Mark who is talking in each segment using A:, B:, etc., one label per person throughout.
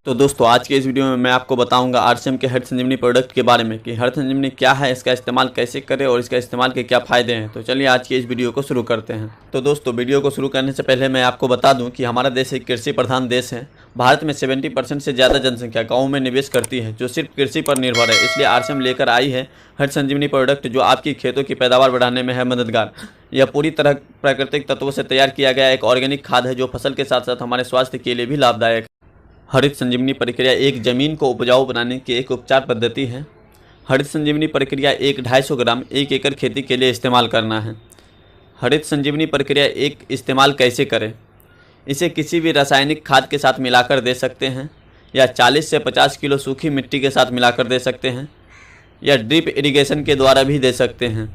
A: तो दोस्तों आज के इस वीडियो में मैं आपको बताऊंगा आरसीएम के हरित संजीवनी प्रोडक्ट के बारे में कि हरित संजीवनी क्या है, इसका इस्तेमाल कैसे करें और इसका इस्तेमाल के क्या फ़ायदे हैं। तो चलिए आज के इस वीडियो को शुरू करते हैं। तो दोस्तों वीडियो को शुरू करने से पहले मैं आपको बता दूं कि हमारा देश एक कृषि प्रधान देश है। भारत में 70% से ज़्यादा जनसंख्या गाँव में निवेश करती है जो सिर्फ कृषि पर निर्भर है। इसलिए आरसीएम लेकर आई है हरित संजीवनी प्रोडक्ट जो आपकी खेतों की पैदावार बढ़ाने में है मददगार। यह पूरी तरह प्राकृतिक तत्वों से तैयार किया गया एक ऑर्गेनिक खाद है जो फसल के साथ साथ हमारे स्वास्थ्य के लिए भी लाभदायक है। हरित संजीवनी प्रक्रिया एक ज़मीन को उपजाऊ बनाने की एक उपचार पद्धति है। हरित संजीवनी प्रक्रिया 250 ग्राम 1 एकड़ खेती के लिए इस्तेमाल करना है। हरित संजीवनी प्रक्रिया एक इस्तेमाल कैसे करें? इसे किसी भी रासायनिक खाद के साथ मिलाकर दे सकते हैं या 40 से 50 किलो सूखी मिट्टी के साथ मिलाकर दे सकते हैं या ड्रिप इरिगेशन के द्वारा भी दे सकते हैं।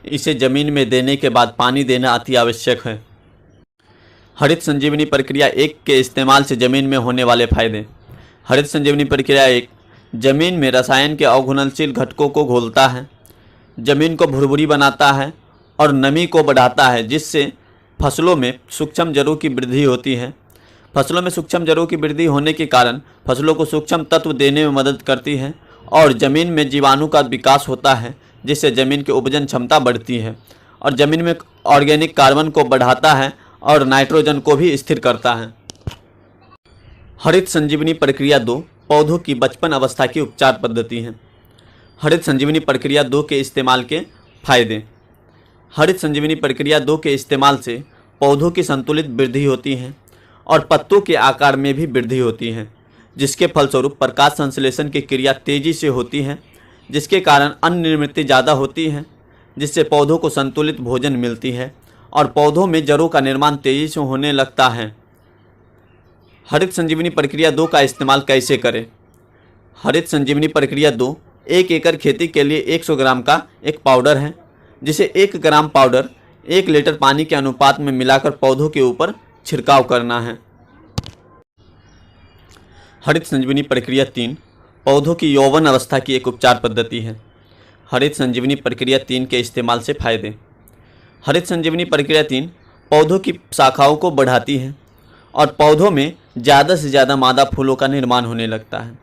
A: इसे ज़मीन में देने के बाद पानी देना अति आवश्यक है। हरित संजीवनी प्रक्रिया एक के इस्तेमाल से ज़मीन में होने वाले फ़ायदे। हरित संजीवनी प्रक्रिया एक ज़मीन में रसायन के अघुलनशील घटकों को घोलता है, ज़मीन को भुरभुरी बनाता है और नमी को बढ़ाता है, जिससे फसलों में सूक्ष्म जड़ों की वृद्धि होती है। फसलों में सूक्ष्म जड़ों की वृद्धि होने के कारण फसलों को सूक्ष्म तत्व देने में मदद करती है और ज़मीन में जीवाणु का विकास होता है, जिससे ज़मीन की उपजन क्षमता बढ़ती है और ज़मीन में ऑर्गेनिक कार्बन को बढ़ाता है और नाइट्रोजन को भी स्थिर करता है। हरित संजीवनी प्रक्रिया 2 पौधों की बचपन अवस्था की उपचार पद्धति है। हरित संजीवनी प्रक्रिया 2 के इस्तेमाल के फायदे। हरित संजीवनी प्रक्रिया 2 के इस्तेमाल से पौधों की संतुलित वृद्धि होती है और पत्तों के आकार में भी वृद्धि होती है, जिसके फलस्वरूप प्रकाश संश्लेषण की क्रिया तेजी से होती है, जिसके कारण अन्न निर्मित ज़्यादा होती है, जिससे पौधों को संतुलित भोजन मिलती है और पौधों में जड़ों का निर्माण तेजी से होने लगता है। हरित संजीवनी प्रक्रिया 2 का इस्तेमाल कैसे करें? हरित संजीवनी प्रक्रिया 2 1 एकड़ खेती के लिए 100 ग्राम का एक पाउडर है, जिसे 1 ग्राम पाउडर 1 लीटर पानी के अनुपात में मिलाकर पौधों के ऊपर छिड़काव करना है। हरित संजीवनी प्रक्रिया 3 पौधों की यौवन अवस्था की एक उपचार पद्धति है। हरित संजीवनी प्रक्रिया 3 के इस्तेमाल से फायदे। हरित संजीवनी प्रक्रिया 3 पौधों की शाखाओं को बढ़ाती है और पौधों में ज़्यादा से ज़्यादा मादा फूलों का निर्माण होने लगता है।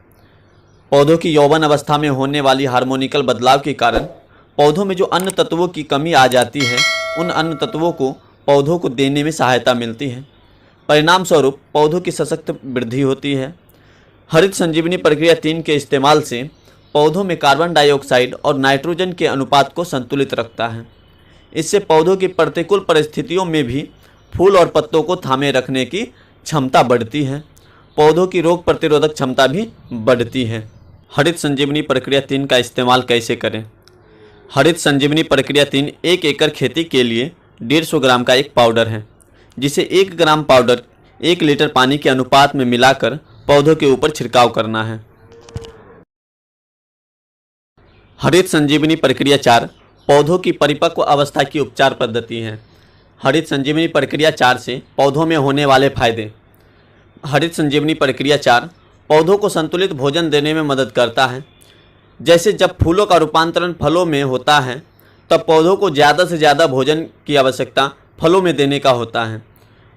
A: पौधों की यौवन अवस्था में होने वाली हार्मोनिकल बदलाव के कारण पौधों में जो अन्य तत्वों की कमी आ जाती है, उन अन्य तत्वों को पौधों को देने में सहायता मिलती है। परिणाम स्वरूप पौधों की सशक्त वृद्धि होती है। हरित संजीवनी प्रक्रिया 3 के इस्तेमाल से पौधों में कार्बन डाइऑक्साइड और नाइट्रोजन के अनुपात को संतुलित रखता है। इससे पौधों की प्रतिकूल परिस्थितियों में भी फूल और पत्तों को थामे रखने की क्षमता बढ़ती है। पौधों की रोग प्रतिरोधक क्षमता भी बढ़ती है। हरित संजीवनी प्रक्रिया 3 का इस्तेमाल कैसे करें? हरित संजीवनी प्रक्रिया 3 1 एकड़ खेती के लिए 150 ग्राम का एक पाउडर है, जिसे 1 ग्राम पाउडर 1 लीटर पानी के अनुपात में मिलाकर पौधों के ऊपर छिड़काव करना है। हरित संजीवनी प्रक्रिया 4 पौधों की परिपक्व अवस्था की उपचार पद्धति है। हरित संजीवनी प्रक्रिया 4 से पौधों में होने वाले फायदे। हरित संजीवनी प्रक्रिया 4 पौधों को संतुलित भोजन देने में मदद करता है। जैसे जब फूलों का रूपांतरण फलों में होता है, तब पौधों को ज़्यादा से ज़्यादा भोजन की आवश्यकता फलों में देने का होता है।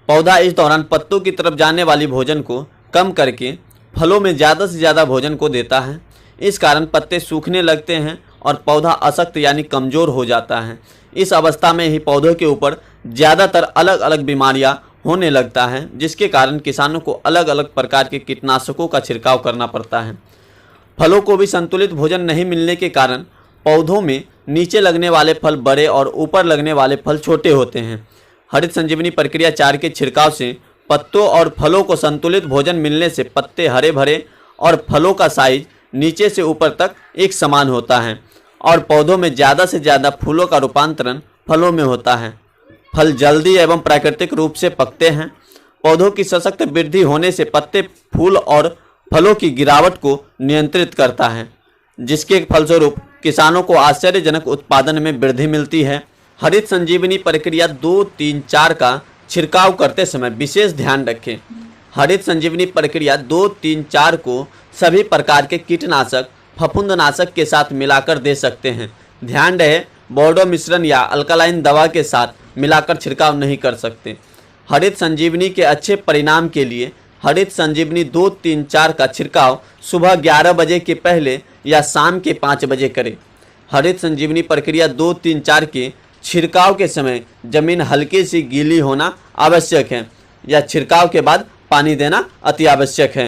A: पौधा इस दौरान पत्तों की तरफ जाने वाली भोजन को कम करके फलों में ज़्यादा से ज़्यादा भोजन को देता है। इस कारण पत्ते सूखने लगते हैं और पौधा अशक्त यानी कमज़ोर हो जाता है। इस अवस्था में ही पौधों के ऊपर ज़्यादातर अलग अलग बीमारियां होने लगता है, जिसके कारण किसानों को अलग अलग प्रकार के कीटनाशकों का छिड़काव करना पड़ता है। फलों को भी संतुलित भोजन नहीं मिलने के कारण पौधों में नीचे लगने वाले फल बड़े और ऊपर लगने वाले फल छोटे होते हैं। हरित संजीवनी प्रक्रिया 4 के छिड़काव से पत्तों और फलों को संतुलित भोजन मिलने से पत्ते हरे भरे और फलों का साइज नीचे से ऊपर तक एक समान होता है और पौधों में ज़्यादा से ज़्यादा फूलों का रूपांतरण फलों में होता है। फल जल्दी एवं प्राकृतिक रूप से पकते हैं। पौधों की सशक्त वृद्धि होने से पत्ते, फूल और फलों की गिरावट को नियंत्रित करता है, जिसके फलस्वरूप किसानों को आश्चर्यजनक उत्पादन में वृद्धि मिलती है। हरित संजीवनी प्रक्रिया 2, 3, 4 का छिड़काव करते समय विशेष ध्यान रखें। हरित संजीवनी प्रक्रिया 2, 3, 4 को सभी प्रकार के कीटनाशक, फफूंदनाशक के साथ मिलाकर दे सकते हैं। ध्यान रहे, बोर्डो मिश्रण या अल्कलाइन दवा के साथ मिलाकर छिड़काव नहीं कर सकते। हरित संजीवनी के अच्छे परिणाम के लिए हरित संजीवनी 2-3-4 का छिड़काव सुबह 11 बजे के पहले या शाम के 5 बजे करें। हरित संजीवनी प्रक्रिया 2-3-4 के छिड़काव के समय जमीन हल्की सी गीली होना आवश्यक है या छिड़काव के बाद पानी देना अति आवश्यक है।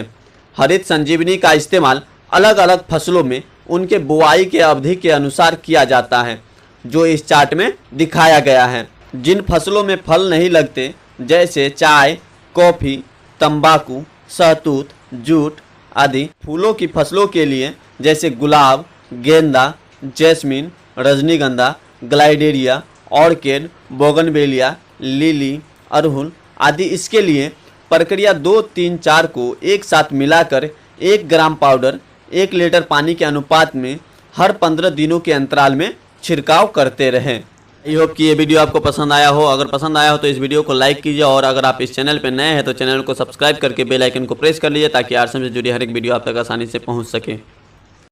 A: हरित संजीवनी का इस्तेमाल अलग अलग फसलों में उनके बुआई के अवधि के अनुसार किया जाता है, जो इस चार्ट में दिखाया गया है। जिन फसलों में फल नहीं लगते जैसे चाय, कॉफ़ी, तंबाकू, शहतूत, जूट आदि, फूलों की फसलों के लिए जैसे गुलाब, गेंदा, जैस्मिन, रजनीगंधा, ग्लाइडेरिया, ऑर्किड, बोगनवेलिया, लिली, अड़हुल आदि, इसके लिए प्रक्रिया 2-3-4 को एक साथ मिलाकर 1 ग्राम पाउडर 1 लीटर पानी के अनुपात में हर 15 दिनों के अंतराल में छिड़काव करते रहें। आई होप कि ये वीडियो आपको पसंद आया हो। अगर पसंद आया हो तो इस वीडियो को लाइक कीजिए और अगर आप इस चैनल पर नए हैं तो चैनल को सब्सक्राइब करके बेल आइकन को प्रेस कर लीजिए ताकि आरसीएम से जुड़ी हर एक वीडियो आप तक आसानी से पहुंच सके।